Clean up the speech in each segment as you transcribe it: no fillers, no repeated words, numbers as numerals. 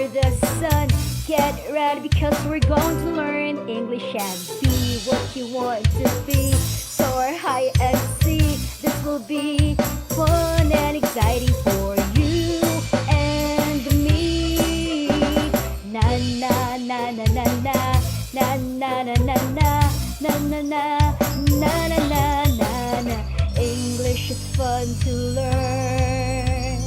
under the sun. Get ready because we're going to learn English and be what you want to be. Soar high and see. This will be fun and exciting for you and me. Na na na na na na na na na na na na na na na na na. English is fun to learn.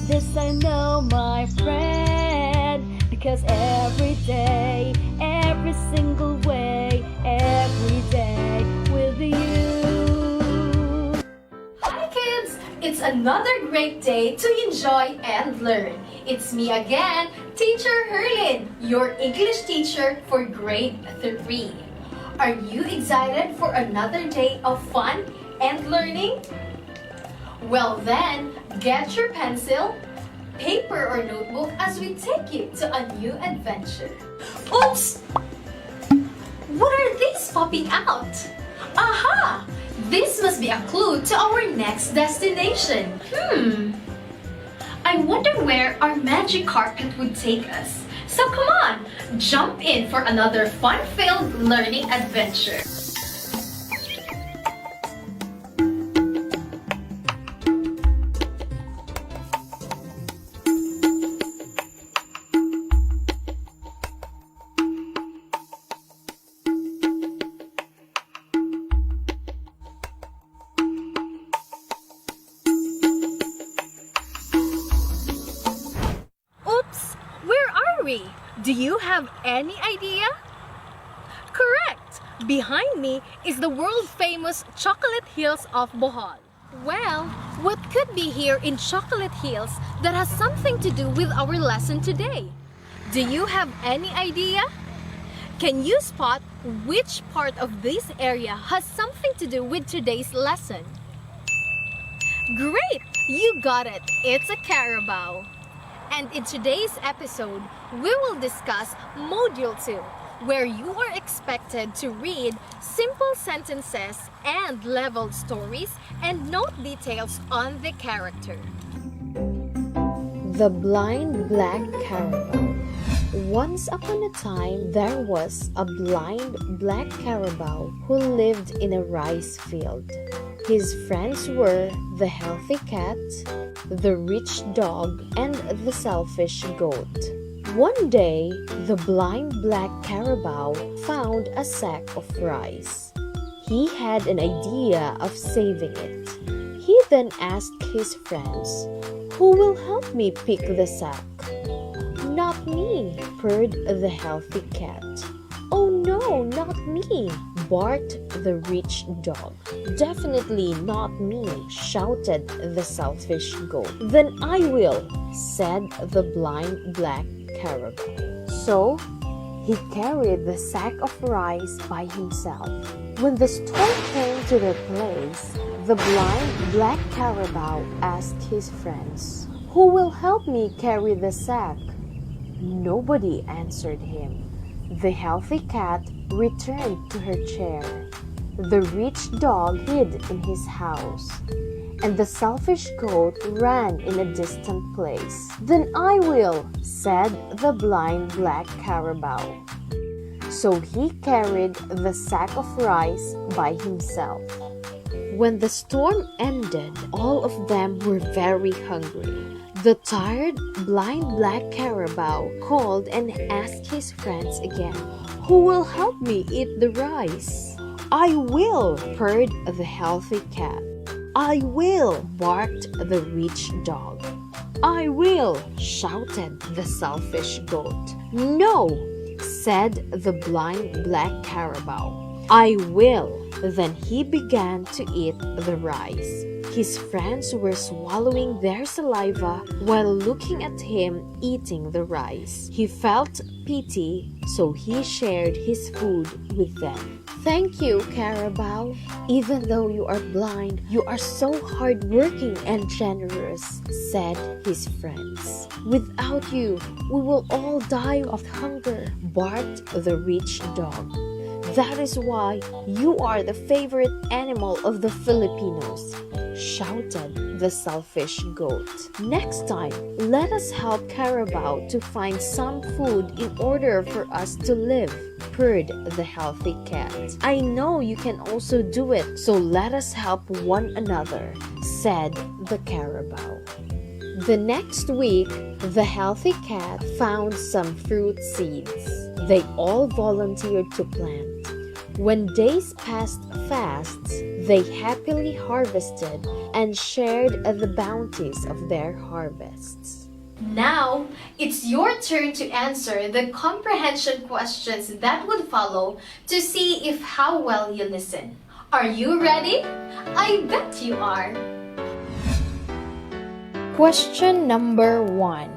This I know, my friend, because every day, every single way, every day with you. Hi kids! It's another great day to enjoy and learn. It's me again, Teacher HERLYN, your English teacher for grade 3. Are you excited for another day of fun and learning? Well then, get your pencil, paper or notebook as we take you to a new adventure. Oops! What are these popping out? Aha! This must be a clue to our next destination. I wonder where our magic carpet would take us. So come on, jump in for another fun-filled learning adventure. Do you have any idea? Correct! Behind me is the world-famous Chocolate Hills of Bohol. Well, what could be here in Chocolate Hills that has something to do with our lesson today? Do you have any idea? Can you spot which part of this area has something to do with today's lesson? Great! You got it! It's a carabao. And in today's episode, we will discuss Module 2, where you are expected to read simple sentences and leveled stories and note details on the character. The Blind Black Carabao. Once upon a time, there was a blind black carabao who lived in a rice field. His friends were the healthy cat, the rich dog, and the selfish goat. One day, the blind black carabao found a sack of rice. He had an idea of saving it. He then asked his friends, "Who will help me pick the sack?" "Not me," purred the healthy cat. "Oh no, not me," barked the rich dog. "Definitely not me," shouted the selfish goat. "Then I will," said the blind black carabao. So he carried the sack of rice by himself. When the storm came to their place, the blind black carabao asked his friends, "Who will help me carry the sack?" Nobody answered him. The healthy cat returned to her chair. The rich dog hid in his house, and the selfish goat ran in a distant place. "Then I will," said the blind black carabao. So he carried the sack of rice by himself. When the storm ended, all of them were very hungry. The tired, blind black carabao called and asked his friends again, "Who will help me eat the rice?" "I will," purred the healthy cat. "I will," barked the rich dog. "I will," shouted the selfish goat. "No," said the blind black carabao. "I will." Then he began to eat the rice. His friends were swallowing their saliva while looking at him eating the rice. He felt pity, so he shared his food with them. "Thank you, Carabao. Even though you are blind, you are so hardworking and generous," said his friends. "Without you, we will all die of hunger," barked the rich dog. "That is why you are the favorite animal of the Filipinos. shouted the selfish goat. Next time, let us help Carabao to find some food in order for us to live, purred the healthy cat. I know you can also do it, so let us help one another, said the Carabao. The next week, the healthy cat found some fruit seeds. They all volunteered to plant. When days passed fast, they happily harvested and shared the bounties of their harvests. Now, it's your turn to answer the comprehension questions that would follow to see if how well you listen. Are you ready? I bet you are. Question number 1.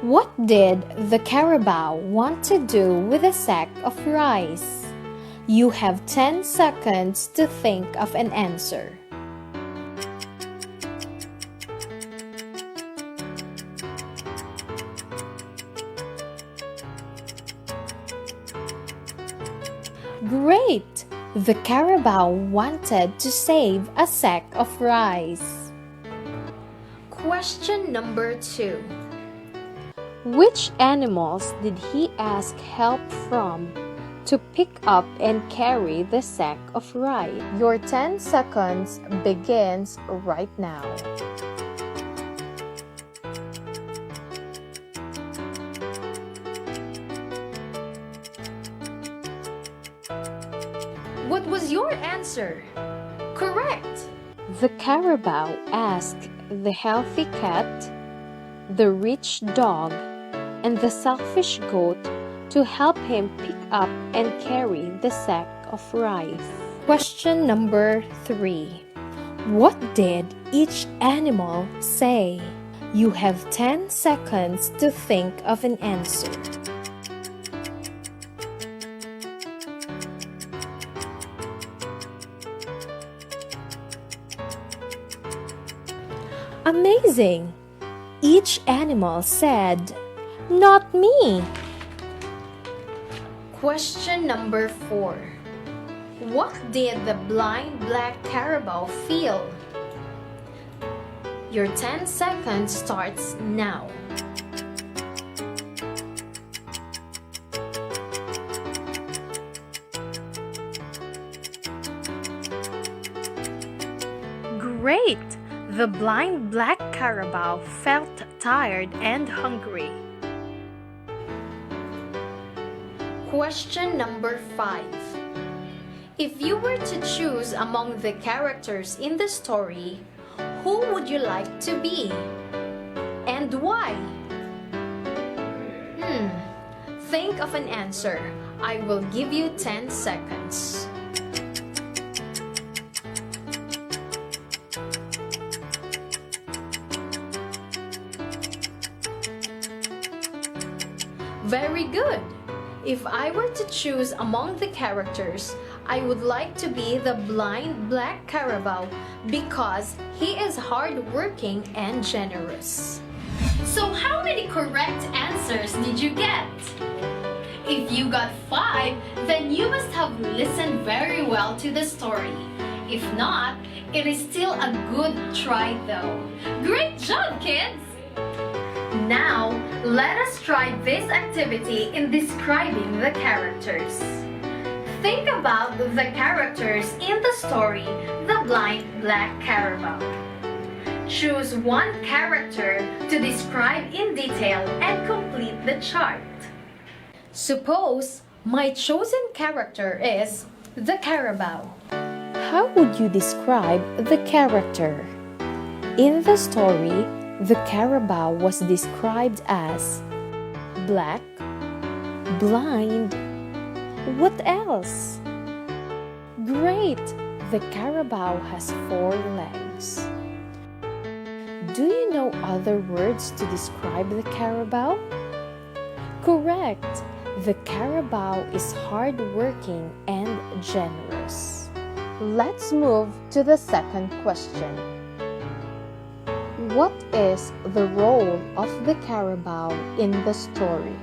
What did the Carabao want to do with a sack of rice? You have 10 seconds to think of an answer. Great! The Carabao wanted to save a sack of rice. Question number 2. Which animals did he ask help from to pick up and carry the sack of rice? Your 10 seconds begins right now. What was your answer? Correct! The Carabao asked the healthy cat, the rich dog, and the selfish goat to help him pick up and carry the sack of rice. Question number 3. What did each animal say? You have 10 seconds to think of an answer. Amazing! Each animal said, "Not me." Question number 4. What did the blind black Carabao feel? Your 10 seconds starts now. Great! The blind black Carabao felt tired and hungry. Question number 5. If you were to choose among the characters in the story, who would you like to be? And why? Think of an answer. I will give you 10 seconds. Very good! If I were to choose among the characters, I would like to be the blind black Carabao because he is hardworking and generous. So how many correct answers did you get? If you got 5, then you must have listened very well to the story. If not, it is still a good try though. Great job, kids! Now, let us try this activity in describing the characters. Think about the characters in the story, The Blind Black Carabao. Choose one character to describe in detail and complete the chart. Suppose my chosen character is the Carabao. How would you describe the character? In the story, the Carabao was described as black, blind. What else? Great! The Carabao has 4 legs. Do you know other words to describe the Carabao? Correct! The Carabao is hardworking and generous. Let's move to the second question. What is the role of the Carabao in the story?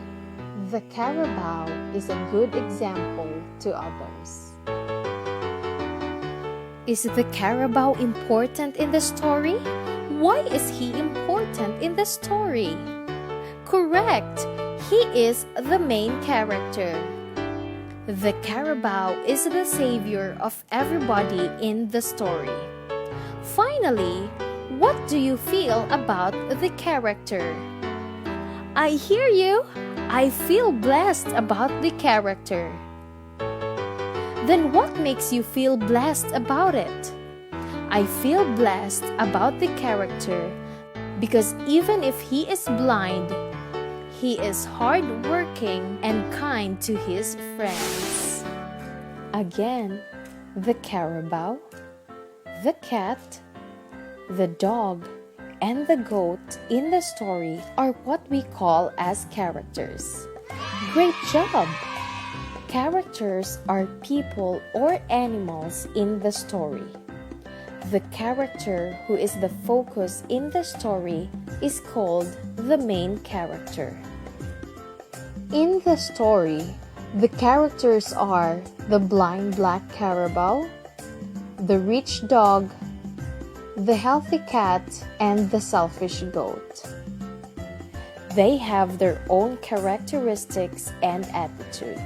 The Carabao is a good example to others. Is the carabao important in the story? Why is he important in the story? Correct! He is the main character. The carabao is the savior of everybody in the story. Finally, what do you feel about the character? I hear you. I feel blessed about the character. Then what makes you feel blessed about it? I feel blessed about the character because even if he is blind, he is hardworking and kind to his friends. Again, the carabao, the cat, the dog, and the goat in the story are what we call as characters. Great job! Characters are people or animals in the story. The character who is the focus in the story is called the main character. In the story, the characters are the blind black carabao, the rich dog, the healthy cat, and the selfish goat. They have their own characteristics and attitude.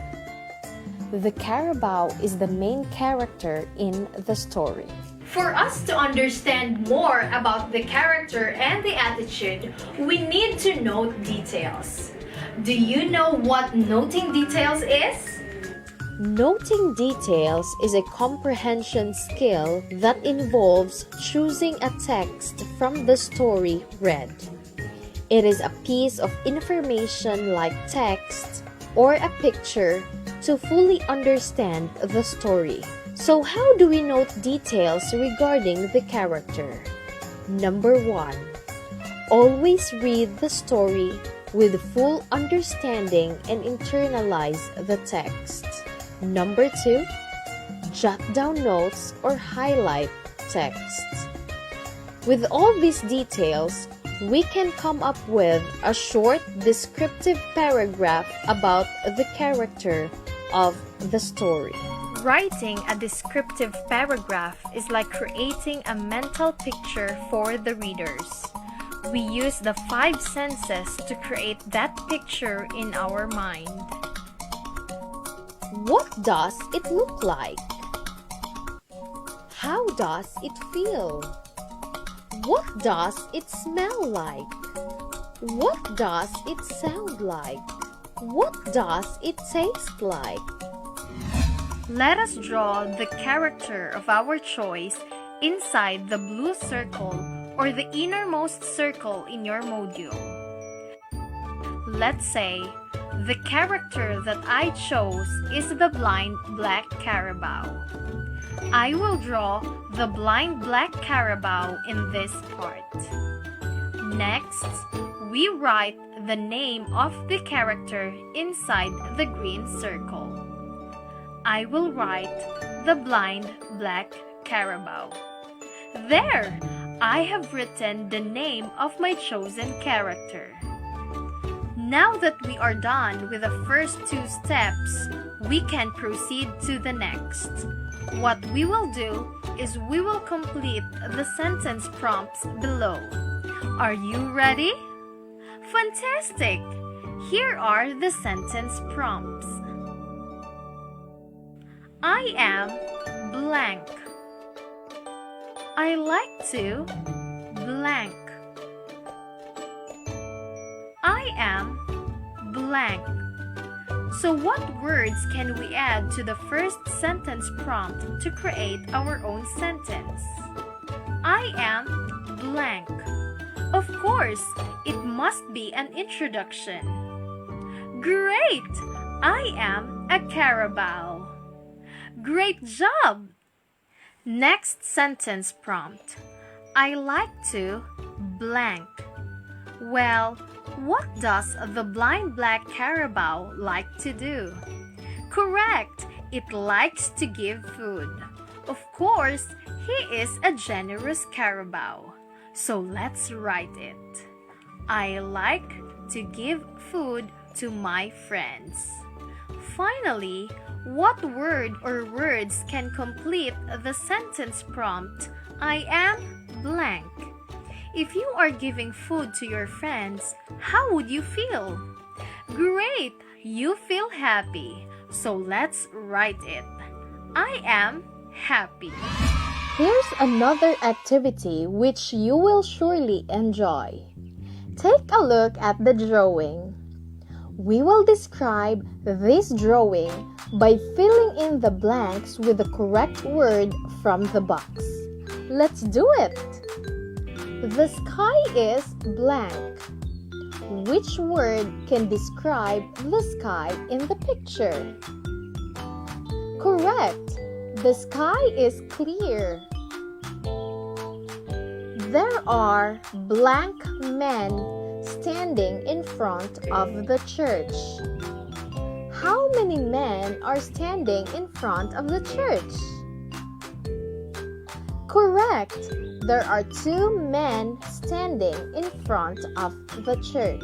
The carabao is the main character in the story. For us to understand more about the character and the attitude, we need to note details. Do you know what noting details is? Noting details is a comprehension skill that involves choosing a text from the story read. It is a piece of information like text or a picture to fully understand the story. So how do we note details regarding the character? Number 1. Always read the story with full understanding and internalize the text. Number 2. Jot down notes or highlight text. With all these details, we can come up with a short descriptive paragraph about the character of the story. Writing a descriptive paragraph is like creating a mental picture for the readers. We use the 5 senses to create that picture in our mind. What does it look like? How does it feel? What does it smell like? What does it sound like? What does it taste like? Let us draw the character of our choice inside the blue circle or the innermost circle in your module. Let's say the character that I chose is the blind black carabao. I will draw the blind black carabao in this part. Next, we write the name of the character inside the green circle. I will write the blind black carabao. There! I have written the name of my chosen character. Now that we are done with the first 2 steps, we can proceed to the next. What we will do is we will complete the sentence prompts below. Are you ready? Fantastic! Here are the sentence prompts. I am blank. I like to blank. I am blank. So what words can we add to the first sentence prompt to create our own sentence? I am blank. Of course, it must be an introduction. Great! I am a carabao. Great job! Next sentence prompt. I like to blank. Well, what does the blind black carabao like to do? Correct! It likes to give food. Of course, he is a generous carabao. So let's write it. I like to give food to my friends. Finally, What word or words can complete the sentence prompt, I am blank? If you are giving food to your friends, how would you feel? Great! You feel happy. So let's write it. I am happy. Here's another activity which you will surely enjoy. Take a look at the drawing. We will describe this drawing by filling in the blanks with the correct word from the box. Let's do it! The sky is blank. Which word can describe the sky in the picture? Correct! The sky is clear. There are blank men standing in front of the church. How many men are standing in front of the church? Correct! There are 2 men standing in front of the church.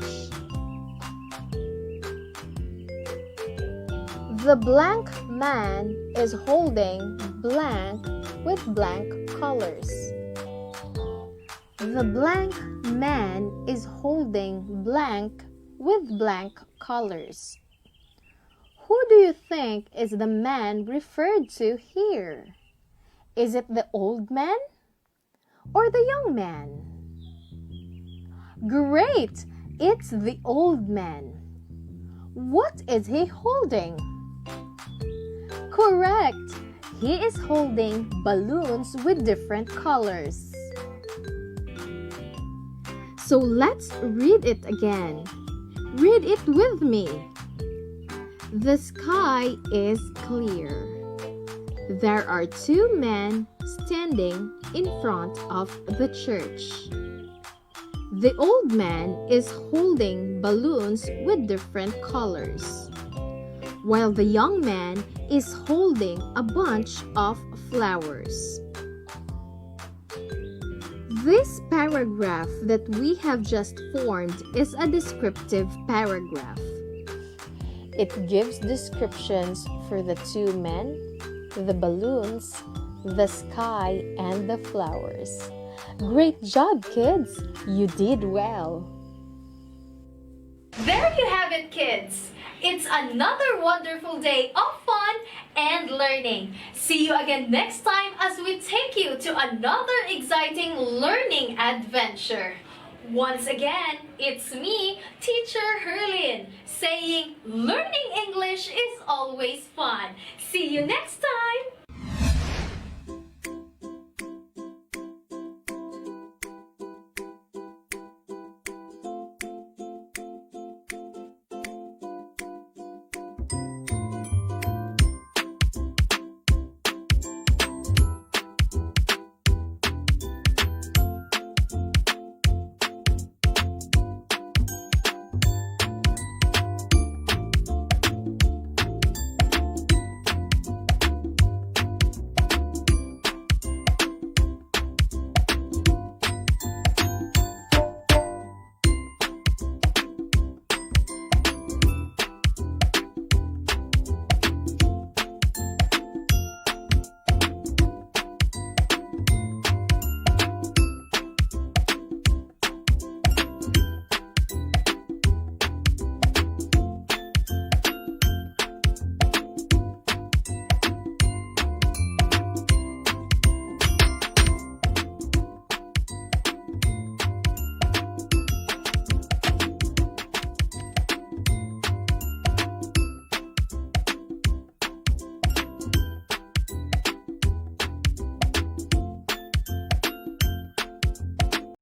The blank man is holding blank with blank colors. The blank man is holding blank with blank colors. Who do you think is the man referred to here? Is it the old man or the young man? Great! It's the old man. What is he holding? Correct! He is holding balloons with different colors. So let's read it again. Read it with me. The sky is clear. There are 2 men standing in front of the church. The old man is holding balloons with different colors, while the young man is holding a bunch of flowers. This paragraph that we have just formed is a descriptive paragraph. It gives descriptions for the 2 men, the balloons, the sky, and the flowers. Great job, kids! You did well! There you have it, kids! It's another wonderful day of fun and learning. See you again next time as we take you to another exciting learning adventure. Once again, it's me, Teacher HERLYN, saying learning English is always fun. See you next time!